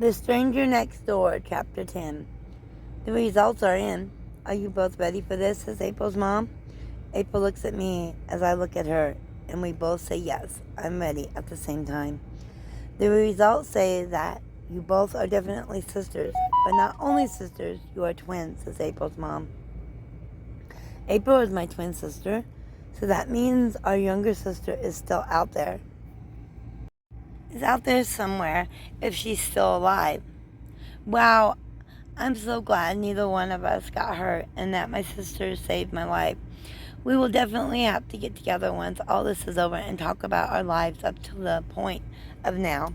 The Stranger Next Door, Chapter 10. The results are in. Are you both ready for this? Says April's mom. April looks at me as I look at her, and we both say yes, I'm ready at the same time. The results say that you both are definitely sisters, but not only sisters, you are twins, says April's mom. April is my twin sister, so that means our younger sister is still out there. Is out there somewhere if she's still alive. Wow, I'm so glad neither one of us got hurt and that my sister saved my life. We will definitely have to get together once all this is over and talk about our lives up to the point of now.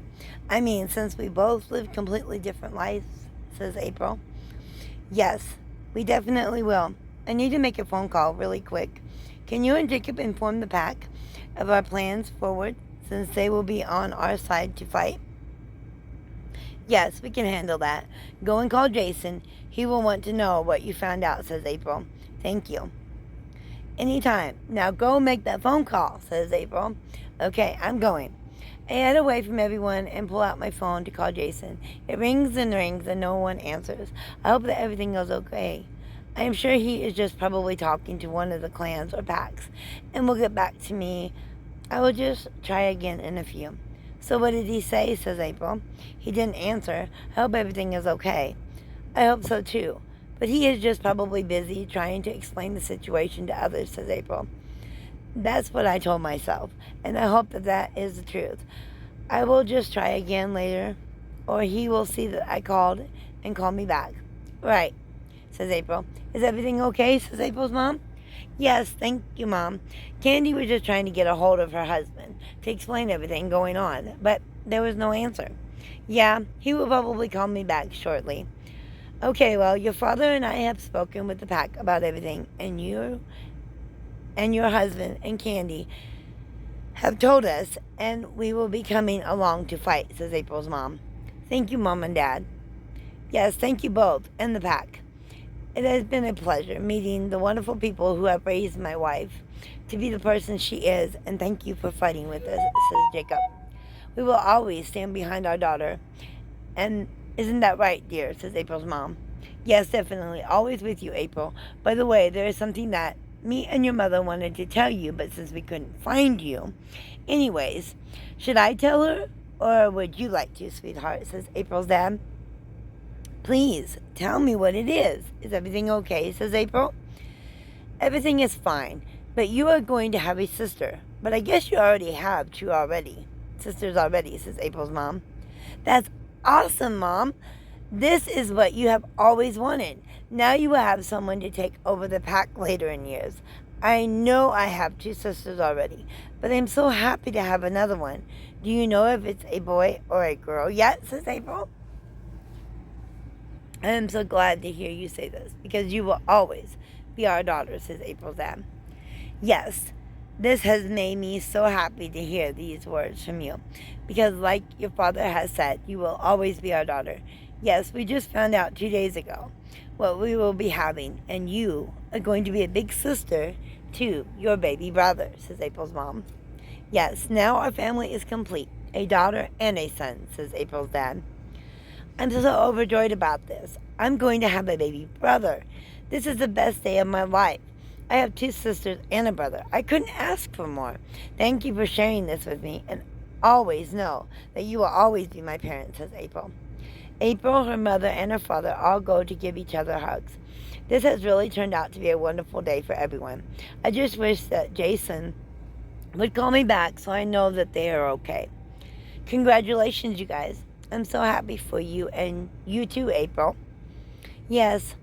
I mean, since we both live completely different lives, says April. Yes, we definitely will. I need to make a phone call really quick. Can you and Jacob inform the pack of our plans forward, since they will be on our side to fight? Yes, we can handle that. Go and call Jason. He will want to know what you found out, says April. Thank you. Anytime. Now go make that phone call, says April. Okay, I'm going. I head away from everyone and pull out my phone to call Jason. It rings and no one answers. I hope that everything goes okay. I am sure he is just probably talking to one of the clans or packs and will get back to me. I will just try again in a few. So what did he say, says April. He didn't answer. I hope everything is okay. I hope so too. But he is just probably busy trying to explain the situation to others, says April. That's what I told myself, and I hope that that is the truth. I will just try again later, or he will see that I called and call me back. Right, says April. Is everything okay, says April's mom. Yes, thank you, Mom. Candy was just trying to get a hold of her husband to explain everything going on, but there was no answer. Yeah, he will probably call me back shortly. Okay, well, your father and I have spoken with the pack about everything, and your husband and Candy have told us, and we will be coming along to fight, says April's mom. Thank you, Mom and Dad. Yes, thank you both, and the pack. It has been a pleasure meeting the wonderful people who have raised my wife to be the person she is, and thank you for fighting with us, says Jacob. We will always stand behind our daughter. And isn't that right, dear, says April's mom. Yes, definitely, always with you, April. By the way, there is something that me and your mother wanted to tell you, but since we couldn't find you. Anyways, should I tell her, or would you like to, sweetheart, says April's dad. Please, tell me what it is. Is everything okay, says April. Everything is fine, but you are going to have a sister. But I guess you already have two sisters already, says April's mom. That's awesome, Mom. This is what you have always wanted. Now you will have someone to take over the pack later in years. I know I have two sisters already, but I'm so happy to have another one. Do you know if it's a boy or a girl yet, says April? I am so glad to hear you say this, because you will always be our daughter, says April's dad. Yes, this has made me so happy to hear these words from you, because like your father has said, you will always be our daughter. Yes, we just found out 2 days ago what we will be having, and you are going to be a big sister to your baby brother, says April's mom. Yes, now our family is complete, a daughter and a son, says April's dad. I'm so overjoyed about this. I'm going to have a baby brother. This is the best day of my life. I have two sisters and a brother. I couldn't ask for more. Thank you for sharing this with me, and always know that you will always be my parent, says April. April, her mother, and her father all go to give each other hugs. This has really turned out to be a wonderful day for everyone. I just wish that Jason would call me back so I know that they are okay. Congratulations, you guys. I'm so happy for you, and you too, April. Yes,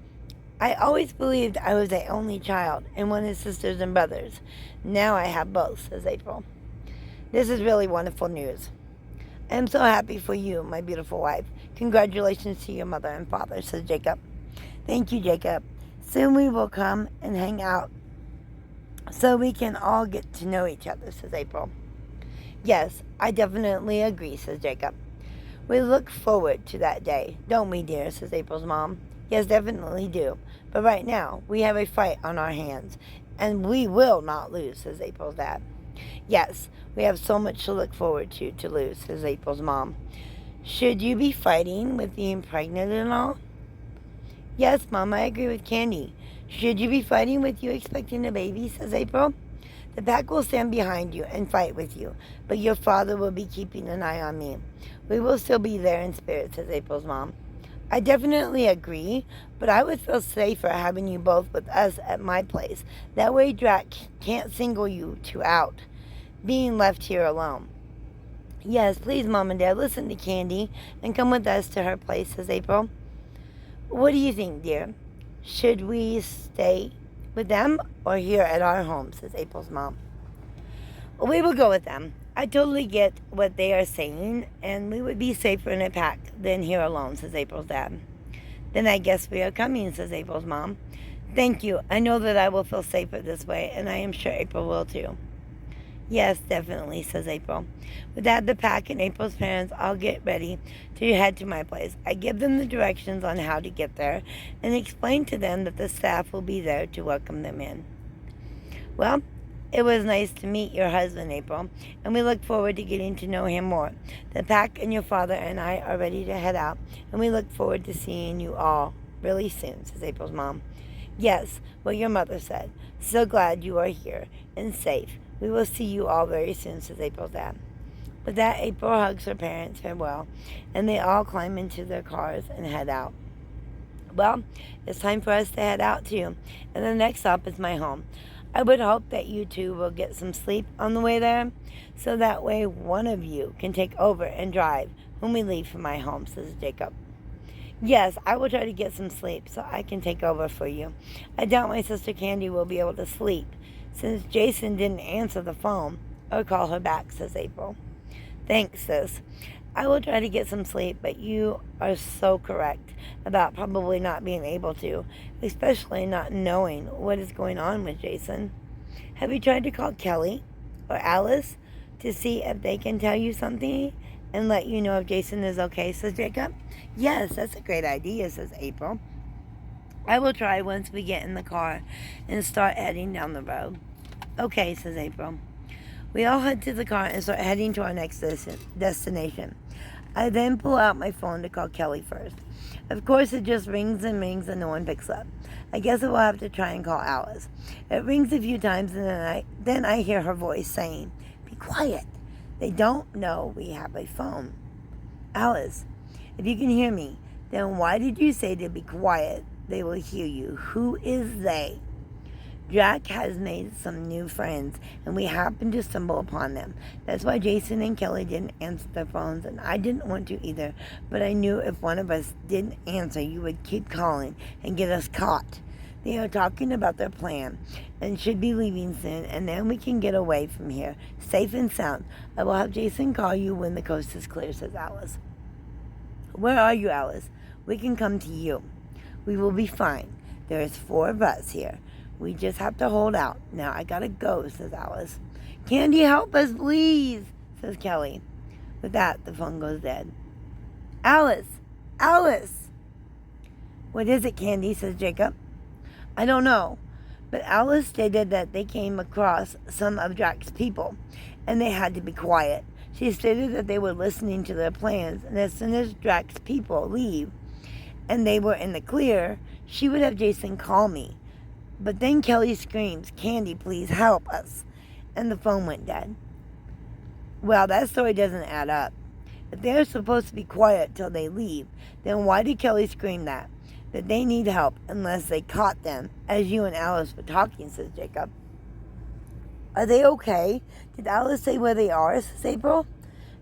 I always believed I was the only child and wanted sisters and brothers. Now I have both, says April. This is really wonderful news. I am so happy for you, my beautiful wife. Congratulations to your mother and father, says Jacob. Thank you, Jacob. Soon we will come and hang out so we can all get to know each other, says April. Yes, I definitely agree, says Jacob. We look forward to that day, don't we, dear, says April's mom. Yes, definitely do. But right now, we have a fight on our hands, and we will not lose, says April's dad. Yes, we have so much to look forward to lose, says April's mom. Should you be fighting with being pregnant and all? Yes, Mom, I agree with Candy. Should you be fighting with you expecting a baby, says April. The pack will stand behind you and fight with you, but your father will be keeping an eye on me. We will still be there in spirit, says April's mom. I definitely agree, but I would feel safer having you both with us at my place. That way Drac can't single you two out, being left here alone. Yes, please, Mom and Dad, listen to Candy and come with us to her place, says April. What do you think, dear? Should we stay with them or here at our home, says April's mom. We will go with them. I totally get what they are saying, and we would be safer in a pack than here alone, says April's dad. Then I guess we are coming, says April's mom. Thank you. I know that I will feel safer this way, and I am sure April will too. Yes, definitely, says April. With that, the pack and April's parents all get ready to head to my place. I give them the directions on how to get there and explain to them that the staff will be there to welcome them in. Well, it was nice to meet your husband, April, and we look forward to getting to know him more. The pack and your father and I are ready to head out, and we look forward to seeing you all really soon, says April's mom. Yes, what your mother said. So glad you are here and safe. We will see you all very soon, says April's dad. With that, April hugs her parents farewell, and they all climb into their cars and head out. Well, it's time for us to head out too, and the next stop is my home. I would hope that you two will get some sleep on the way there, so that way one of you can take over and drive when we leave from my home, says Jacob. Yes, I will try to get some sleep so I can take over for you. I doubt my sister Candy will be able to sleep, since Jason didn't answer the phone or call her back, says April. Thanks, sis. I will try to get some sleep, but you are so correct about probably not being able to, especially not knowing what is going on with Jason. Have you tried to call Kelly or Alice to see if they can tell you something and let you know if Jason is okay, says Jacob? Yes, that's a great idea, says April. I will try once we get in the car and start heading down the road. Okay, says April. We all head to the car and start heading to our next destination. I then pull out my phone to call Kelly first. Of course, it just rings and no one picks up. I guess I will have to try and call Alice. It rings a few times and then I hear her voice saying, "Be quiet. They don't know we have a phone." Alice, if you can hear me, then why did you say to be quiet? They will hear you. Who is they? Jack has made some new friends, and we happened to stumble upon them. That's why Jason and Kelly didn't answer their phones, and I didn't want to either. But I knew if one of us didn't answer, you would keep calling and get us caught. They are talking about their plan and should be leaving soon, and then we can get away from here, safe and sound. I will have Jason call you when the coast is clear, says Alice. Where are you, Alice? We can come to you. We will be fine. There is 4 of us here. We just have to hold out. Now I gotta go, says Alice. Candy, help us, please, says Kelly. With that, the phone goes dead. Alice! Alice! What is it, Candy, says Jacob. I don't know, but Alice stated that they came across some of Jack's people, and they had to be quiet. She stated that they were listening to their plans, and as soon as Jack's people leave, and they were in the clear, she would have Jason call me. But then Kelly screams, "Candy, please help us," and the phone went dead. Well, that story doesn't add up. If they're supposed to be quiet till they leave, then why did Kelly scream that? That they need help unless they caught them, as you and Alice were talking, says Jacob. Are they okay? Did Alice say where they are, says April?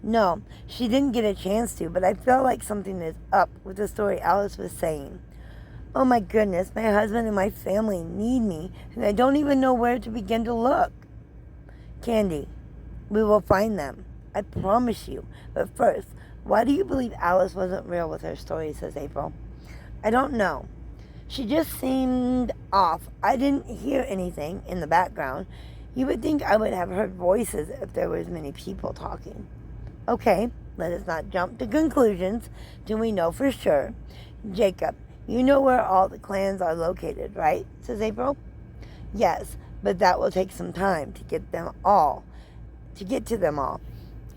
No, she didn't get a chance to, but I feel like something is up with the story Alice was saying. Oh my goodness, my husband and my family need me, and I don't even know where to begin to look. Candy, we will find them. I promise you. But first, why do you believe Alice wasn't real with her story, says April? I don't know. She just seemed off. I didn't hear anything in the background. You would think I would have heard voices if there was many people talking. Okay, let us not jump to conclusions till we know for sure. Jacob, you know where all the clans are located, right? Says April. Yes, but that will take some time to get to them all.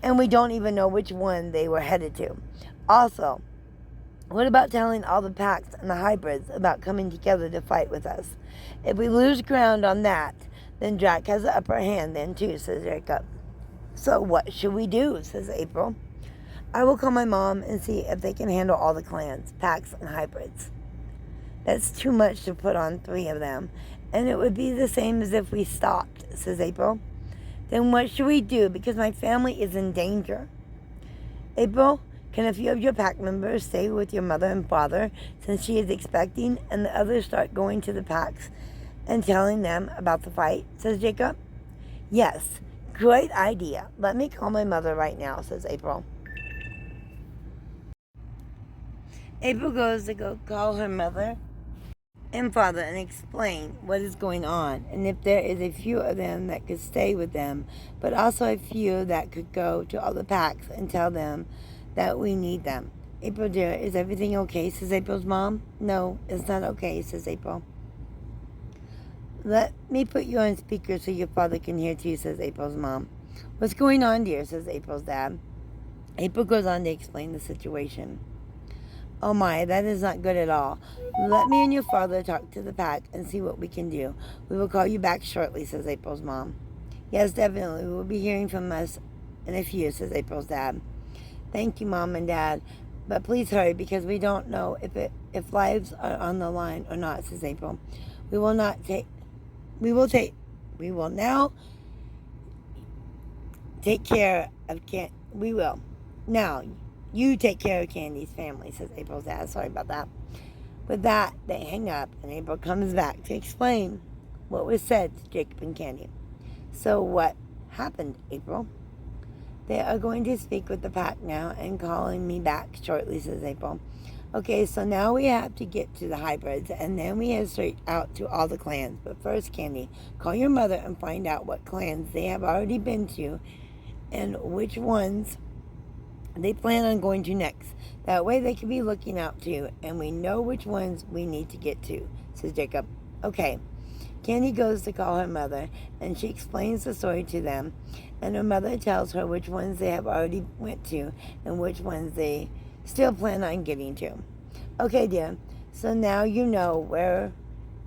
And we don't even know which one they were headed to. Also, what about telling all the packs and the hybrids about coming together to fight with us? If we lose ground on that, then Jack has the upper hand then too, says Jacob. So what should we do, says April. I will call my mom and see if they can handle all the clans, packs, and hybrids. That's too much to put on 3 of them, and it would be the same as if we stopped, says April. Then what should we do, because my family is in danger? April, can a few of your pack members stay with your mother and father since she is expecting, and the others start going to the packs and telling them about the fight, says Jacob. Yes, great idea. Let me call my mother right now, says April. April goes to go call her mother and father and explain what is going on, and if there is a few of them that could stay with them, but also a few that could go to all the packs and tell them that we need them. April, dear, is everything okay, says April's mom. No, it's not okay, says April. Let me put you on speaker so your father can hear too, says April's mom. What's going on, dear, says April's dad. April goes on to explain the situation. Oh my, that is not good at all. Let me and your father talk to the pack and see what we can do. We will call you back shortly, says April's mom. Yes, definitely. We will be hearing from us in a few, says April's dad. Thank you, Mom and Dad. But please hurry because we don't know if lives are on the line or not, says April. We will now take care of we will. Now, you take care of Candy's family, says April's dad. Sorry about that. With that, they hang up, and April comes back to explain what was said to Jacob and Candy. So what happened, April? They are going to speak with the pack now and calling me back shortly, says April. Okay, so now we have to get to the hybrids, and then we head straight out to all the clans. But first, Candy, call your mother and find out what clans they have already been to and which ones they plan on going to next. That way they can be looking out too, and we know which ones we need to get to, says Jacob. Okay. Candy goes to call her mother, and she explains the story to them, and her mother tells her which ones they have already went to and which ones they still plan on getting to. Okay, dear, so now you know where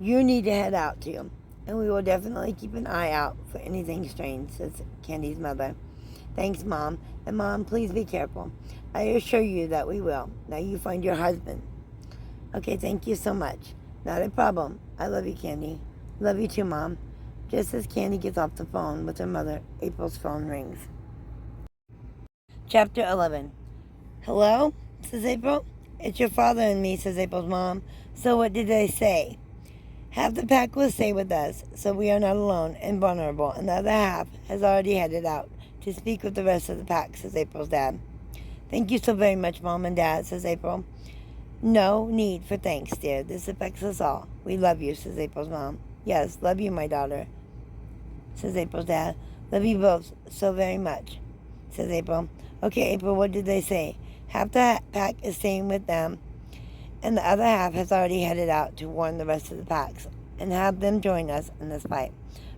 you need to head out to, and we will definitely keep an eye out for anything strange, says Candy's mother. Thanks, Mom, and Mom, please be careful. I assure you that we will. Now you find your husband. Okay, thank you so much. Not a problem. I love you, Candy. Love you too, Mom. Just as Candy gets off the phone with her mother, April's phone rings. Chapter 11. Hello? Says April. It's your father and me, says April's mom. So what did they say? Half the pack will stay with us, so we are not alone and vulnerable, and the other half has already headed out to speak with the rest of the pack, says April's dad. Thank you so very much, Mom and Dad, says April. No need for thanks, dear. This affects us all. We love you, says April's mom. Yes, love you, my daughter, says April's dad. Love you both so very much, says April. Okay, April, what did they say? Half the pack is staying with them, and the other half has already headed out to warn the rest of the packs and have them join us in this fight.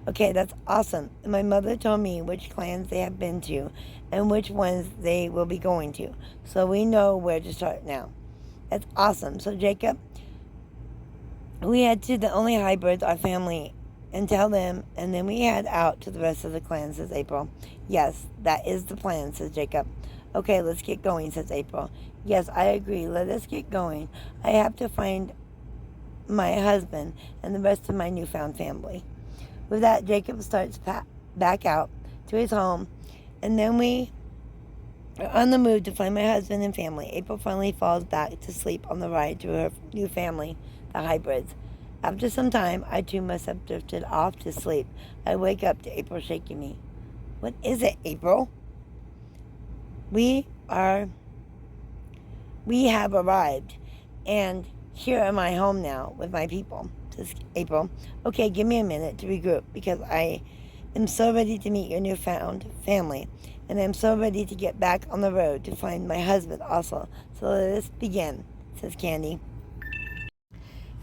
Okay, that's awesome. And my mother told me which clans they have been to and which ones they will be going to, so we know where to start now. That's awesome. So, Jacob, we head to the only hybrids our family and tell them, and then we head out to the rest of the clan, says April. Yes, that is the plan, says Jacob. Okay, let's get going, says April. Yes, I agree. Let us get going. I have to find my husband and the rest of my newfound family. With that, Jacob starts back out to his home, and then we are on the move to find my husband and family. April finally falls back to sleep on the ride to her new family, the hybrids. After some time, I too must have drifted off to sleep. I wake up to April shaking me. What is it, April? We have arrived, and here am I home now with my people, says April. Okay, give me a minute to regroup because I am so ready to meet your newfound family, and I'm so ready to get back on the road to find my husband also. So let us begin, says Candy.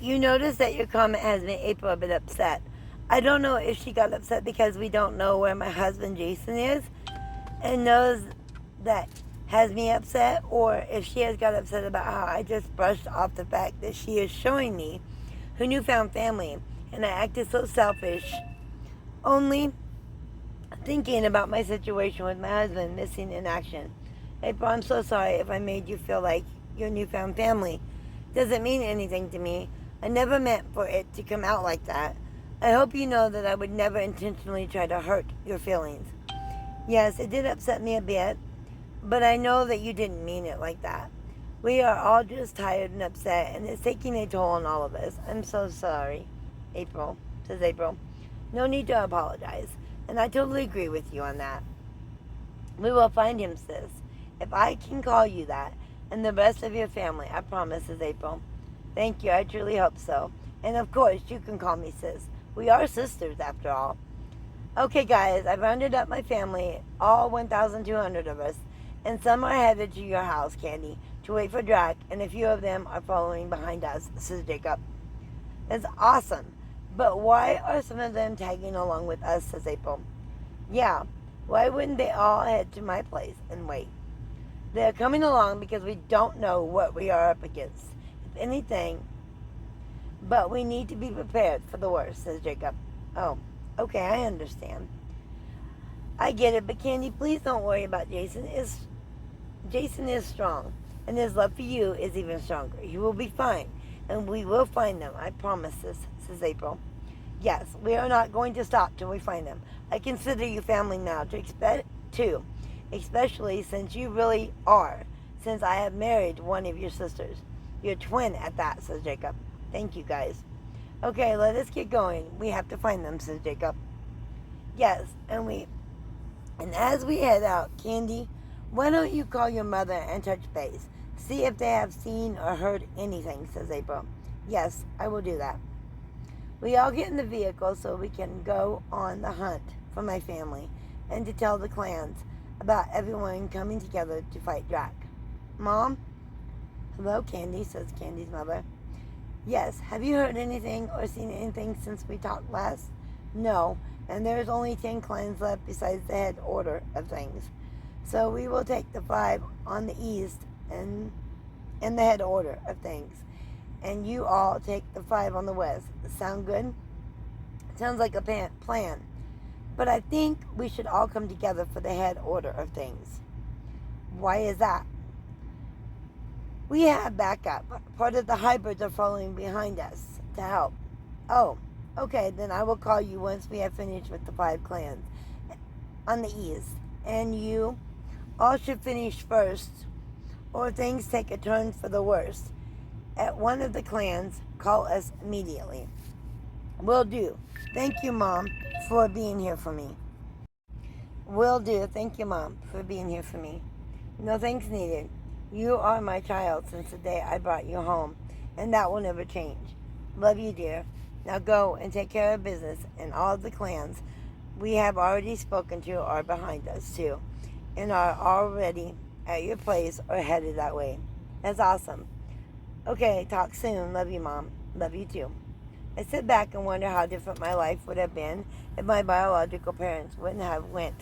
You notice that your comment has made April a bit upset. I don't know if she got upset because we don't know where my husband Jason is and knows that has me upset, or if she has got upset about how I just brushed off the fact that she is showing me her newfound family and I acted so selfish, only thinking about my situation with my husband missing in action. April, I'm so sorry if I made you feel like your newfound family doesn't mean anything to me. I never meant for it to come out like that. I hope you know that I would never intentionally try to hurt your feelings. Yes, it did upset me a bit, but I know that you didn't mean it like that. We are all just tired and upset, and it's taking a toll on all of us. I'm so sorry, April, says April. No need to apologize, and I totally agree with you on that. We will find him, sis. If I can call you that, and the rest of your family, I promise, says April. Thank you, I truly hope so. And of course, you can call me sis. We are sisters, after all. Okay, guys, I've rounded up my family, all 1,200 of us, and some are headed to your house, Candy, to wait for Drac, and a few of them are following behind us, says Jacob. That's awesome. But why are some of them tagging along with us, says April. Yeah, why wouldn't they all head to my place and wait? They're coming along because we don't know what we are up against, if anything, but we need to be prepared for the worst, says Jacob. Oh, okay, I understand. I get it, but Candy, please don't worry about Jason. Jason is strong, and his love for you is even stronger. He will be fine, and we will find them. I promise this, says April. Yes, we are not going to stop till we find them. I consider you family now, too, especially since you really are, since I have married one of your sisters. Your twin at that, says Jacob. Thank you, guys. Okay, let us get going. We have to find them, says Jacob. Yes, and as we head out, Candy, why don't you call your mother and touch base? See if they have seen or heard anything, says April. Yes, I will do that. We all get in the vehicle so we can go on the hunt for my family and to tell the clans about everyone coming together to fight Drac. Mom? Hello, Candy, says Candy's mother. Yes, have you heard anything or seen anything since we talked last? No, and there's only 10 clans left besides the head order of things. So we will take the 5 on the east and the head order of things. And you all take the 5 on the west. Sound good? Sounds like a plan. But I think we should all come together for the head order of things. Why is that? We have backup. Part of the hybrids are following behind us to help. Oh, okay, then I will call you once we have finished with the 5 clans on the east. And you all should finish first, or things take a turn for the worst. At one of the clans, call us immediately. Will do. Thank you, Mom, for being here for me. Will do. Thank you, Mom, for being here for me. No thanks needed. You are my child since the day I brought you home, and that will never change. Love you, dear. Now go and take care of business, and all of the clans we have already spoken to are behind us, too, and are already at your place or headed that way. That's awesome. Okay, talk soon. Love you, Mom. Love you, too. I sit back and wonder how different my life would have been if my biological parents wouldn't have went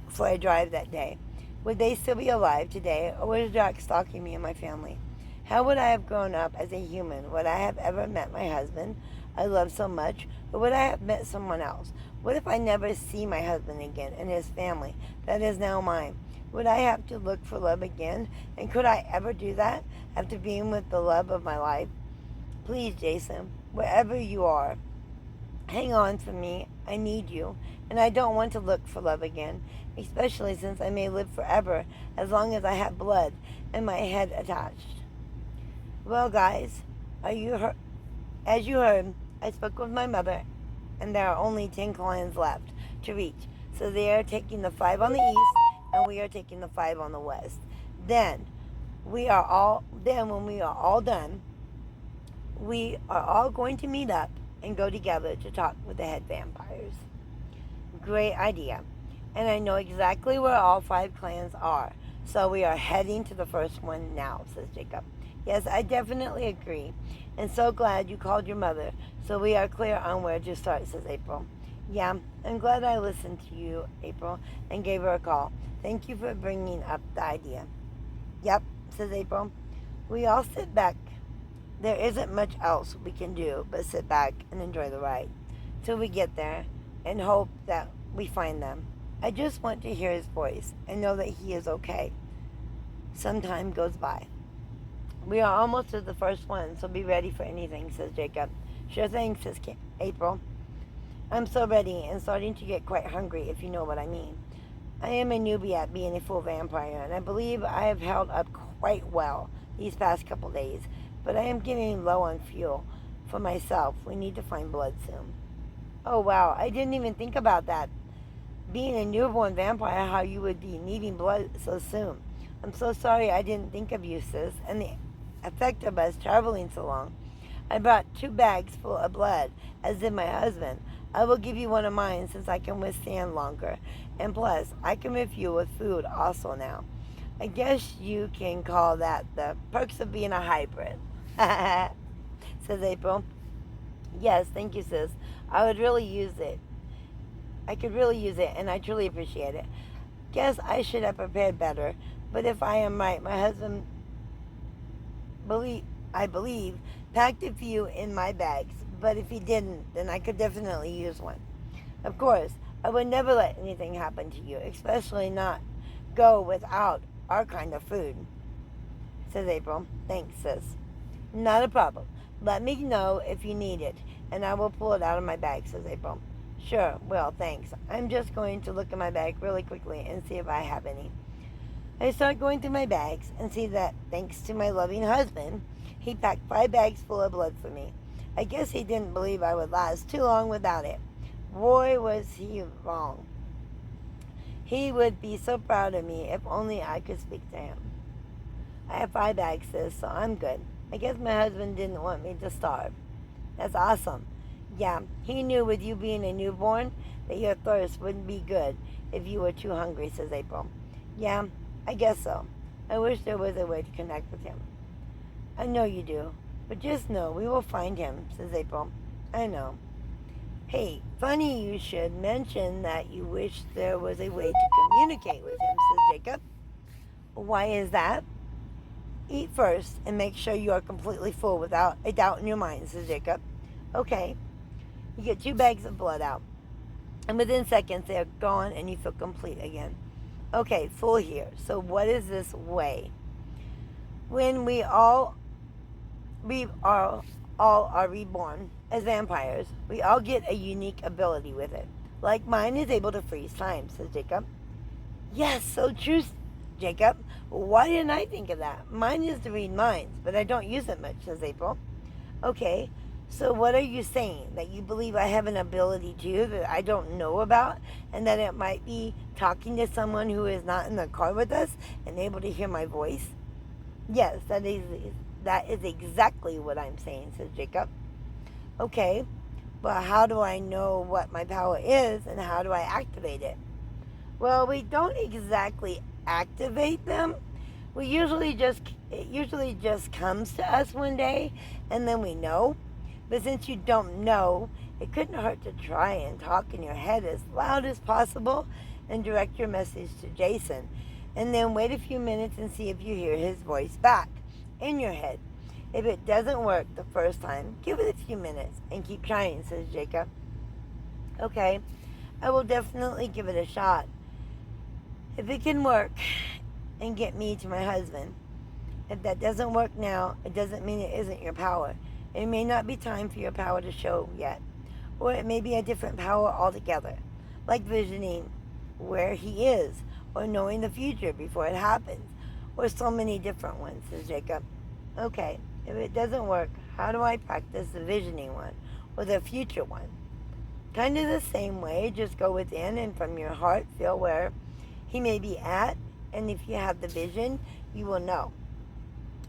for a drive that day. Would they still be alive today, or was Jack stalking me and my family? How would I have grown up as a human? Would I have ever met my husband I love so much, or would I have met someone else? What if I never see my husband again and his family that is now mine? Would I have to look for love again? And could I ever do that after being with the love of my life? Please, Jason, wherever you are, hang on for me. I need you, and I don't want to look for love again, especially since I may live forever as long as I have blood and my head attached. Well, guys, as you heard, I spoke with my mother, and there are only 10 clans left to reach. So they are taking the 5 on the east, and we are taking the 5 on the west. Then, when we are all done, we are all going to meet up and go together to talk with the head vampires. Great idea. And I know exactly where all 5 clans are. So we are heading to the first one now, says Jacob. Yes, I definitely agree. And so glad you called your mother, so we are clear on where to start, says April. Yeah, I'm glad I listened to you, April, and gave her a call. Thank you for bringing up the idea. Yep, says April. We all sit back. There isn't much else we can do but sit back and enjoy the ride till we get there and hope that we find them. I just want to hear his voice and know that he is okay. Some time goes by. We are almost at the first one, so be ready for anything, says Jacob. Sure thing, says April. I'm so ready and starting to get quite hungry, if you know what I mean. I am a newbie at being a full vampire, and I believe I have held up quite well these past couple days, but I am getting low on fuel. For myself, we need to find blood soon. Oh wow, I didn't even think about that. Being a newborn vampire, how you would be needing blood so soon. I'm so sorry I didn't think of you, sis, and the effect of us traveling so long. I brought 2 bags full of blood, as did my husband. I will give you one of mine since I can withstand longer. And plus, I can refuel with food also now. I guess you can call that the perks of being a hybrid. Says April. Yes, thank you, sis. I would really use it. I could really use it, and I truly appreciate it. Guess I should have prepared better, but if I am right, my husband I believe packed a few in my bags, but if he didn't, then I could definitely use one. Of course, I would never let anything happen to you, especially not go without our kind of food, says April. Thanks, sis. Not a problem. Let me know if you need it, and I will pull it out of my bag, says April. Sure, well, thanks. I'm just going to look in my bag really quickly and see if I have any. I start going through my bags and see that, thanks to my loving husband, he packed 5 bags full of blood for me. I guess he didn't believe I would last too long without it. Boy, was he wrong. He would be so proud of me if only I could speak to him. I have 5 bags, sis, so I'm good. I guess my husband didn't want me to starve. That's awesome. Yeah, he knew with you being a newborn that your thirst wouldn't be good if you were too hungry, says April. Yeah, I guess so. I wish there was a way to connect with him. I know you do, but just know we will find him, says April. I know. Hey, funny you should mention that you wish there was a way to communicate with him, says Jacob. Why is that? Eat first and make sure you are completely full without a doubt in your mind, says Jacob. Okay. You get 2 bags of blood out, and within seconds they are gone and you feel complete again. Okay, full here. So what is this way? When we all are reborn as vampires, we all get a unique ability with it. Like mine is able to freeze time, says Jacob. Yes, so true, Jacob. Why didn't I think of that? Mine is to read minds, but I don't use it much, says April. Okay, so what are you saying? That you believe I have an ability too that I don't know about, and that it might be talking to someone who is not in the car with us and able to hear my voice? Yes, that is exactly what I'm saying, says Jacob. Okay, but how do I know what my power is and how do I activate it? Well, we don't exactly activate them. It usually just comes to us one day and then we know. But since you don't know, it couldn't hurt to try and talk in your head as loud as possible and direct your message to Jason. And then wait a few minutes and see if you hear his voice back in your head. If it doesn't work the first time, give it a few minutes and keep trying, says Jacob. Okay, I will definitely give it a shot. If it can work and get me to my husband. If that doesn't work now, it doesn't mean it isn't your power. It may not be time for your power to show yet. Or it may be a different power altogether. Like visioning where he is, or knowing the future before it happens, or so many different ones, says Jacob. Okay, if it doesn't work, how do I practice the visioning one, or the future one? Kind of the same way, just go within and from your heart feel where he may be at, and if you have the vision, you will know.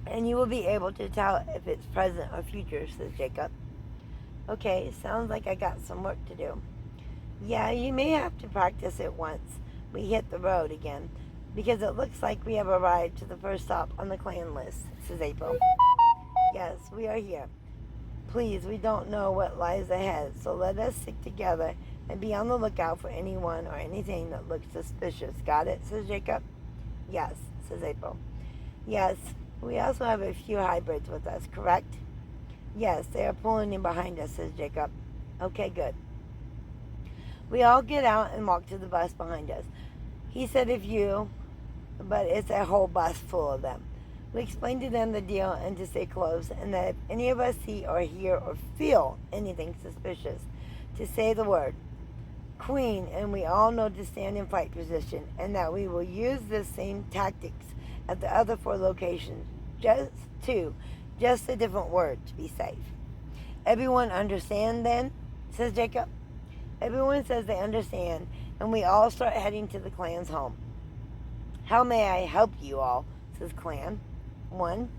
And you will be able to tell if it's present or future, says Jacob. Okay, sounds like I got some work to do. Yeah, you may have to practice it once we hit the road again, because it looks like we have arrived to the first stop on the clan list, says April. Yes, we are here. Please, we don't know what lies ahead, so let us stick together and be on the lookout for anyone or anything that looks suspicious. Got it, says Jacob? Yes, says April. Yes, we also have a few hybrids with us, correct? Yes, they are pulling in behind us, says Jacob. Okay, good. We all get out and walk to the bus behind us. He said a few, but it's a whole bus full of them. We explain to them the deal and to stay close, and that if any of us see or hear or feel anything suspicious, to say the word Queen, and we all know to stand in fight position, and that we will use the same tactics at the other 4 locations, just a different word to be safe. Everyone understand then? Says Jacob. Everyone says they understand, and we all start heading to the clan's home. How may I help you all? Says Clan 1.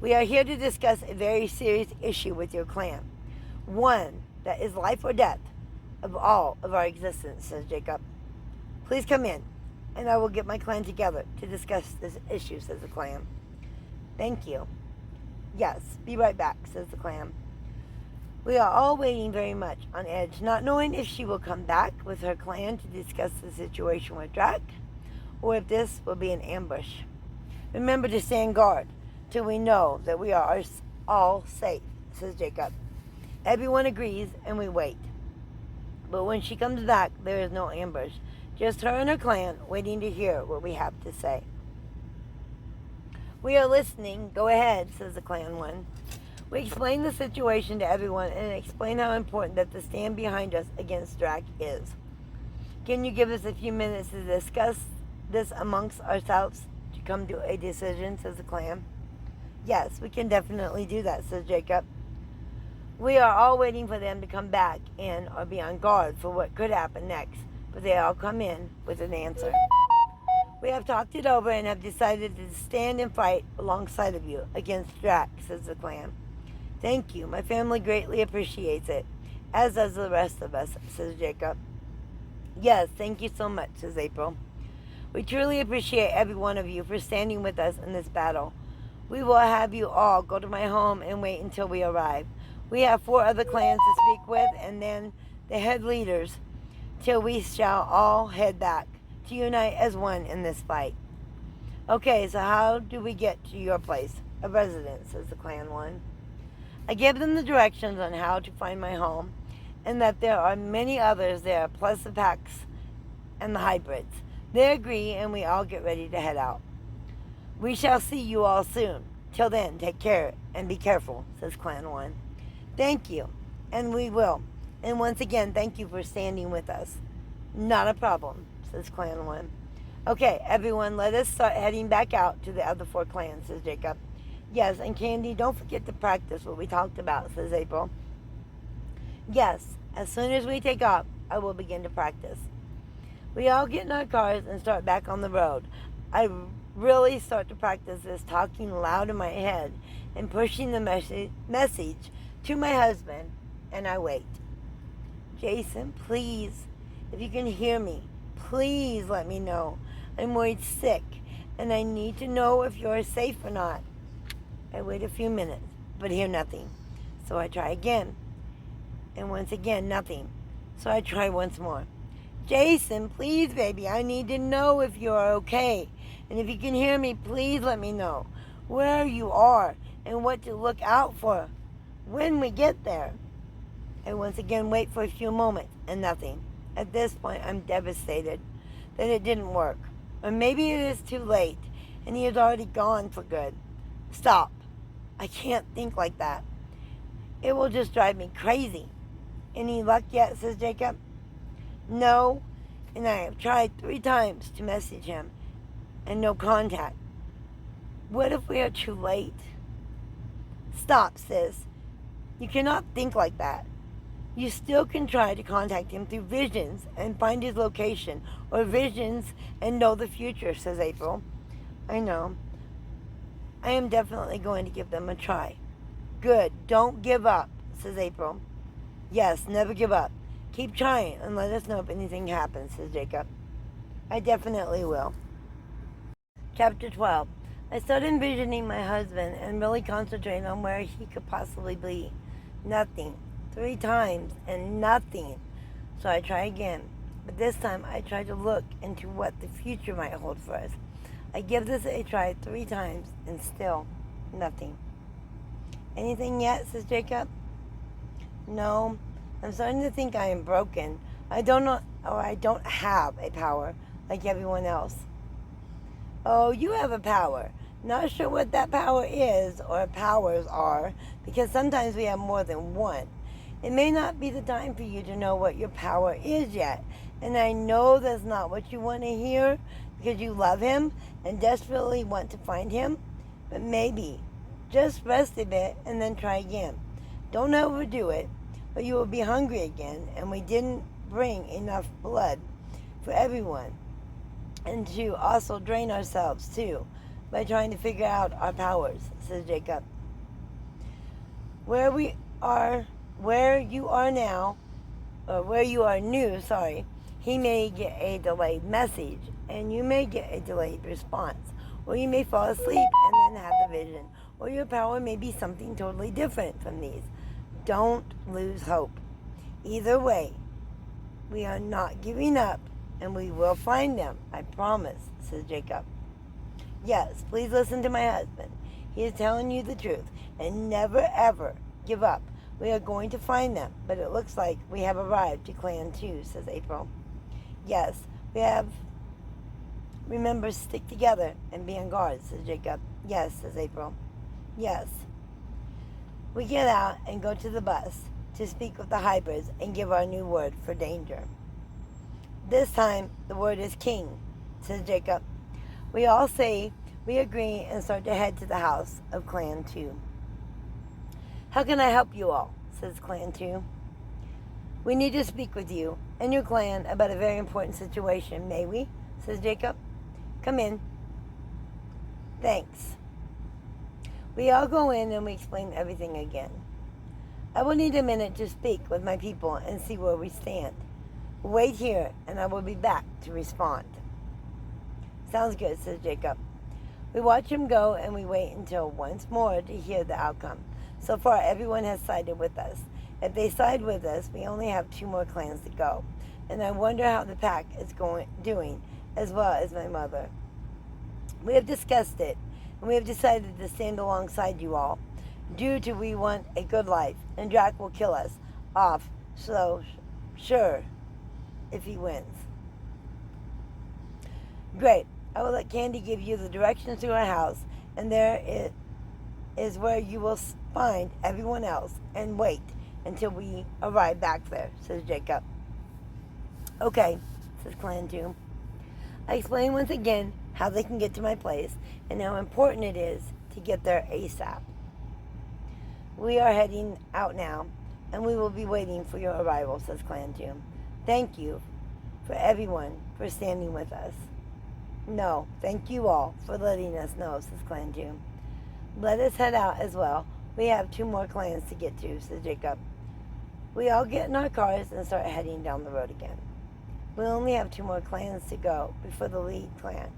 We are here to discuss a very serious issue with your clan. One that is life or death of all of our existence, says Jacob. Please come in, and I will get my clan together to discuss this issue, says the clan. Thank you. Yes, be right back, says the clan. We are all waiting very much on edge, not knowing if she will come back with her clan to discuss the situation with Drac, or if this will be an ambush. Remember to stand guard till we know that we are all safe, says Jacob. Everyone agrees, and we wait. But when she comes back, there is no ambush. Just her and her clan waiting to hear what we have to say. We are listening. Go ahead, says the clan 1. We explain the situation to everyone and explain how important that the stand behind us against Drac is. Can you give us a few minutes to discuss this amongst ourselves to come to a decision, says the clan. Yes, we can definitely do that, says Jacob. We are all waiting for them to come back and or be on guard for what could happen next, but they all come in with an answer. We have talked it over and have decided to stand and fight alongside of you against Drac, says the clan. Thank you. My family greatly appreciates it, as does the rest of us, says Jacob. Yes, thank you so much, says April. We truly appreciate every one of you for standing with us in this battle. We will have you all go to my home and wait until we arrive. We have 4 other clans to speak with, and then the head leaders, till we shall all head back to unite as one in this fight. Okay, so how do we get to your place of residence, says the clan 1. I give them the directions on how to find my home, and that there are many others there, plus the packs and the hybrids. They agree, and we all get ready to head out. We shall see you all soon. Till then, take care and be careful, says Clan 1. Thank you, and we will. And once again, thank you for standing with us. Not a problem, says Clan 1. Okay, everyone, let us start heading back out to the other 4 clans, says Jacob. Yes, and Candy, don't forget to practice what we talked about, says April. Yes, as soon as we take off, I will begin to practice. We all get in our cars and start back on the road. I really start to practice this talking loud in my head and pushing the message to my husband, and I wait. Jason, please, if you can hear me, please let me know. I'm worried sick, and I need to know if you're safe or not. I wait a few minutes, but hear nothing. So I try again. And once again, nothing. So I try once more. Jason, please, baby, I need to know if you're okay. And if you can hear me, please let me know where you are and what to look out for when we get there. I once again wait for a few moments and nothing. At this point, I'm devastated that it didn't work. Or maybe it is too late and he is already gone for good. Stop. I can't think like that. It will just drive me crazy. Any luck yet, says Jacob. No, and I have tried 3 times to message him, and no contact. What if we are too late? Stop, sis. You cannot think like that. You still can try to contact him through visions and find his location, or visions and know the future, says April. I know. I am definitely going to give them a try. Good. Don't give up, says April. Yes, never give up. Keep trying and let us know if anything happens, says Jacob. I definitely will. Chapter 12. I started envisioning my husband and really concentrating on where he could possibly be. Nothing. 3 times and nothing. So I try again. But this time I try to look into what the future might hold for us. I give this a try 3 times and still nothing. Anything yet, says Jacob. No, I'm starting to think I am broken. I don't know, or I don't have a power like everyone else. Oh, you have a power. Not sure what that power is or powers are, because sometimes we have more than one. It may not be the time for you to know what your power is yet, and I know that's not what you want to hear because you love him and desperately want to find him, but maybe just rest a bit and then try again. Don't overdo it, or you will be hungry again, and we didn't bring enough blood for everyone, and to also drain ourselves too by trying to figure out our powers, says Jacob. Where you are new, he may get a delayed message, and you may get a delayed response, or you may fall asleep and then have the vision, or your power may be something totally different from these. Don't lose hope. Either way, we are not giving up, and we will find them, I promise, says Jacob. Yes, please listen to my husband. He is telling you the truth, and never ever give up. We are going to find them, but it looks like we have arrived to Clan 2, says April. Yes, we have. Remember, stick together and be on guard, says Jacob. Yes, says April. Yes. We get out and go to the bus to speak with the hybrids and give our new word for danger. This time, the word is king, says Jacob. We all say we agree and start to head to the house of Clan 2. How can I help you all, says Clan 2. We need to speak with you and your clan about a very important situation, may we, says Jacob. Come in. Thanks. We all go in and we explain everything again. I will need a minute to speak with my people and see where we stand. Wait here and I will be back to respond. Sounds good, says Jacob. We watch him go and we wait until once more to hear the outcome. So far, everyone has sided with us. If they side with us, we only have 2 more clans to go. And I wonder how the pack is doing, as well as my mother. We have discussed it, and we have decided to stand alongside you all, due to we want a good life, and Drac will kill us off, so sure, if he wins. Great. I will let Candy give you the directions to our house, and there it is where you will find everyone else, and wait until we arrive back there, says Jacob. Okay, says Clan 2. I explain once again how they can get to my place and how important it is to get there ASAP. We are heading out now, and we will be waiting for your arrival, says Clan 2. Thank you for everyone for standing with us. No, thank you all for letting us know, says Clan 2. Let us head out as well. We have 2 more clans to get to, says Jacob. We all get in our cars and start heading down the road again. We only have 2 more clans to go before the lead clan.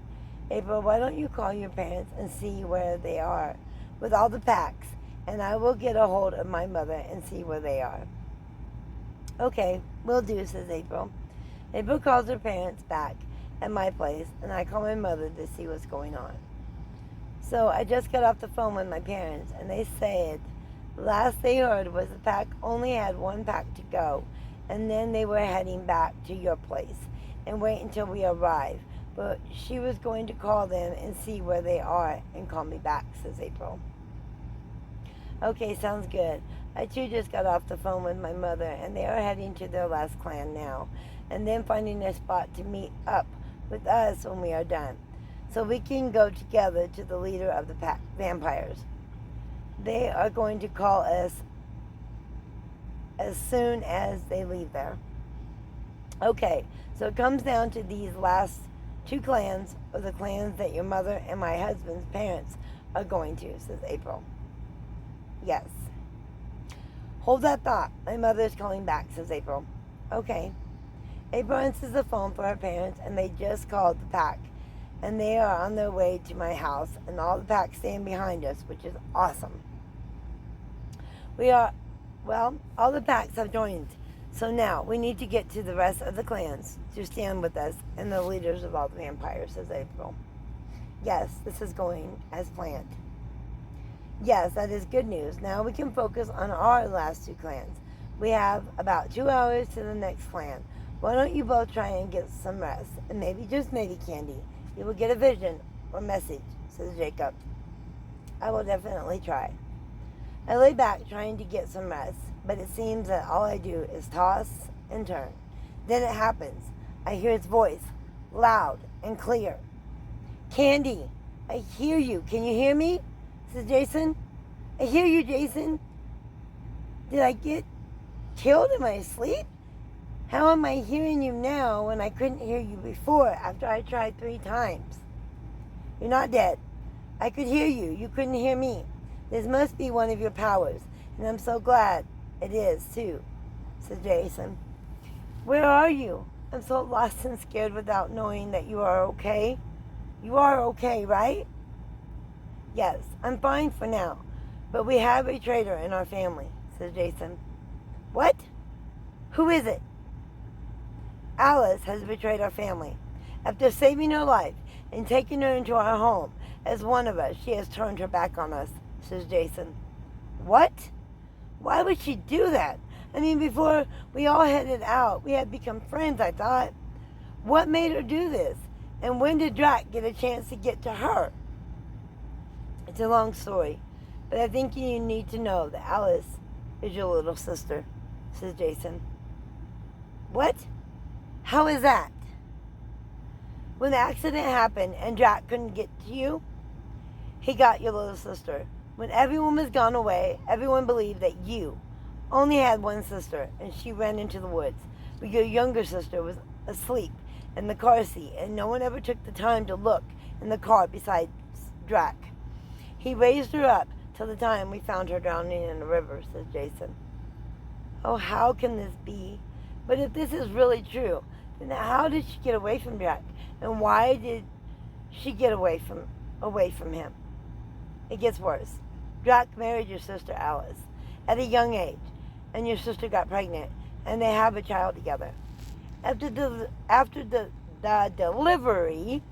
April, why don't you call your parents and see where they are with all the packs, and I will get a hold of my mother and see where they are. Okay, will do, says April. April calls her parents back at my place, and I call my mother to see what's going on. So I just got off the phone with my parents, and they said the last they heard was the pack only had 1 pack to go, and then they were heading back to your place and wait until we arrive. But she was going to call them and see where they are and call me back, says April. Okay, sounds good. I too just got off the phone with my mother, and they are heading to their last clan now, and then finding a spot to meet up with us when we are done, so we can go together to the leader of the pack, vampires. They are going to call us as soon as they leave there. Okay, so it comes down to these last 2 clans, or the clans that your mother and my husband's parents are going to, says April. Yes. Hold that thought. My mother is calling back, says April. Okay. April answers the phone for her parents, and they just called the pack, and they are on their way to my house, and all the packs stand behind us, which is awesome. All the packs have joined, so now we need to get to the rest of the clans to stand with us and the leaders of all the vampires, says April. Yes, this is going as planned. Yes, that is good news. Now we can focus on our last two clans. We have about 2 hours to the next clan. Why don't you both try and get some rest? And maybe, just maybe, Candy, you will get a vision or message, says Jacob. I will definitely try. I lay back trying to get some rest, but it seems that all I do is toss and turn. Then it happens. I hear his voice, loud and clear. Candy, I hear you. Can you hear me? Says Jason. I hear you, Jason. Did I get killed in my sleep? How am I hearing you now when I couldn't hear you before after I tried 3 times? You're not dead. I could hear you. You couldn't hear me. This must be one of your powers, and I'm so glad it is, too, said Jason. Where are you? I'm so lost and scared without knowing that you are okay. You are okay, right? Yes, I'm fine for now, but we have a traitor in our family, says Jason. What? Who is it? Alice has betrayed our family. After saving her life and taking her into our home as one of us, she has turned her back on us, says Jason. What? Why would she do that? I mean, before we all headed out, we had become friends, I thought. What made her do this? And when did Drac get a chance to get to her? It's a long story, but I think you need to know that Alice is your little sister, says Jason. What? How is that? When the accident happened and Drac couldn't get to you, he got your little sister. When everyone was gone away, everyone believed that you only had one sister, and she ran into the woods. But your younger sister was asleep in the car seat, and no one ever took the time to look in the car besides Drac. He raised her up till the time we found her drowning in the river, says Jason. Oh, how can this be? But if this is really true, then how did she get away from Drac? And why did she get away from him? It gets worse. Drac married your sister Alice at a young age, and your sister got pregnant, and they have a child together. After the delivery,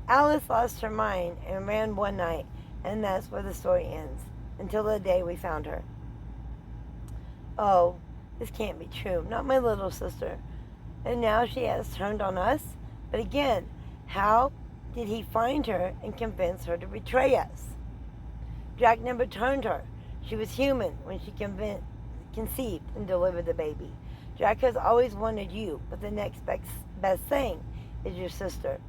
Alice lost her mind and ran one night, and that's where the story ends, until the day we found her. Oh, this can't be true. Not my little sister. And now she has turned on us? But again, how did he find her and convince her to betray us? Drac never turned her. She was human when she conceived and delivered the baby. Drac has always wanted you, but the next best thing is your sister.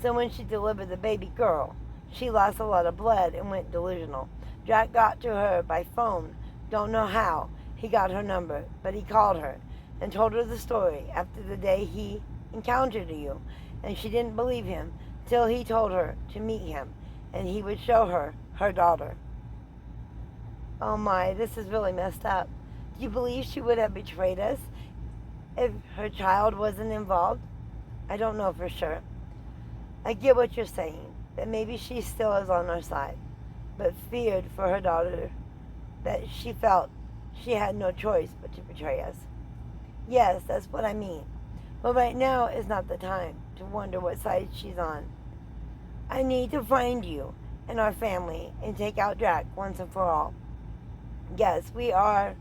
So when she delivered the baby girl, she lost a lot of blood and went delusional. Drac got to her by phone. Don't know how. He got her number, but he called her and told her the story after the day he encountered you, and she didn't believe him till he told her to meet him, and he would show her her daughter. Oh my, this is really messed up. Do you believe she would have betrayed us if her child wasn't involved? I don't know for sure. I get what you're saying, that maybe she still is on our side, but feared for her daughter, that she felt she had no choice but to betray us. Yes, that's what I mean. But right now is not the time to wonder what side she's on. I need to find you and our family and take out Drac once and for all. Yes, we are.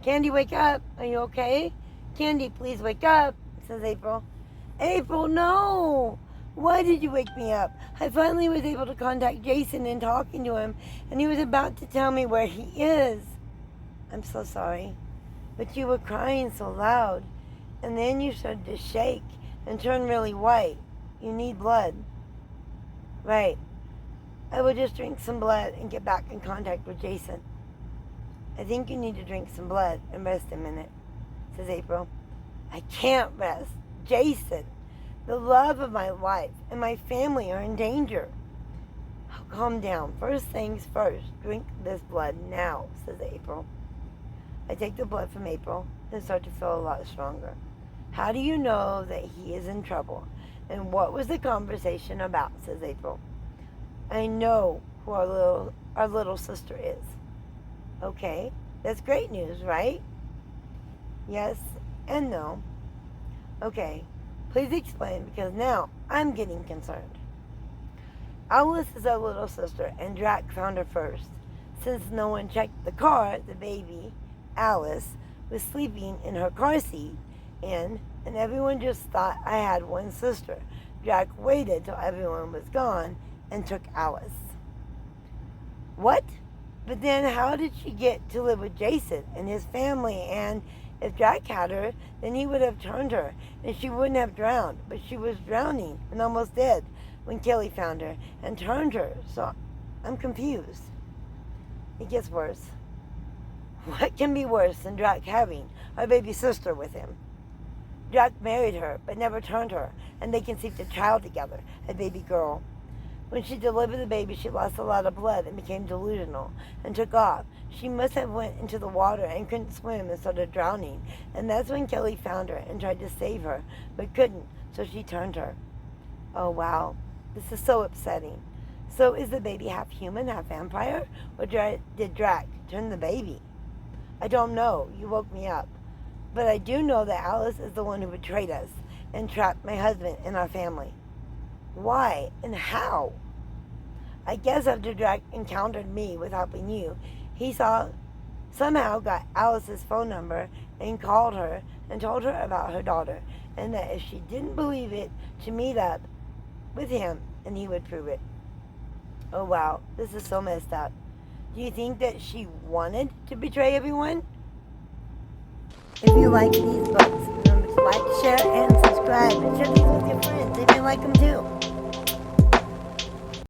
Candy, wake up. Are you okay? Candy, please wake up, says April. April, no! Why did you wake me up? I finally was able to contact Jason and talking to him, and he was about to tell me where he is. I'm so sorry, but you were crying so loud, and then you started to shake and turn really white. You need blood. Right. I will just drink some blood and get back in contact with Jason. I think you need to drink some blood and rest a minute, says April. I can't rest. Jason, the love of my life and my family are in danger. Oh, calm down. First things first. Drink this blood now, says April. I take the blood from April and start to feel a lot stronger. How do you know that he is in trouble? And what was the conversation about, says April. I know who our little sister is. Okay, that's great news, right? Yes and no. Okay, please explain, because now I'm getting concerned. Alice is our little sister, and Drac found her first. Since no one checked the car, the baby, Alice, was sleeping in her car seat, and everyone just thought I had one sister. Drac waited till everyone was gone and took Alice. What? But then how did she get to live with Jason and his family? And if Drac had her, then he would have turned her, and she wouldn't have drowned. But she was drowning and almost dead when Kelly found her and turned her. So I'm confused. It gets worse. What can be worse than Drac having our baby sister with him? Drac married her, but never turned her, and they conceived a child together, a baby girl. When she delivered the baby, she lost a lot of blood and became delusional and took off. She must have went into the water and couldn't swim and started drowning. And that's when Kelly found her and tried to save her, but couldn't, so she turned her. Oh, wow. This is so upsetting. So is the baby half human, half vampire? Or did Drac turn the baby? I don't know. You woke me up. But I do know that Alice is the one who betrayed us and trapped my husband and our family. Why and how? I guess after Drac encountered me with helping you, he somehow got Alice's phone number and called her and told her about her daughter, and that if she didn't believe it, to meet up with him and he would prove it. Oh wow, this is so messed up. Do you think that she wanted to betray everyone? If you like these books, remember to like, share, and subscribe, and share these with your friends. They may like them too.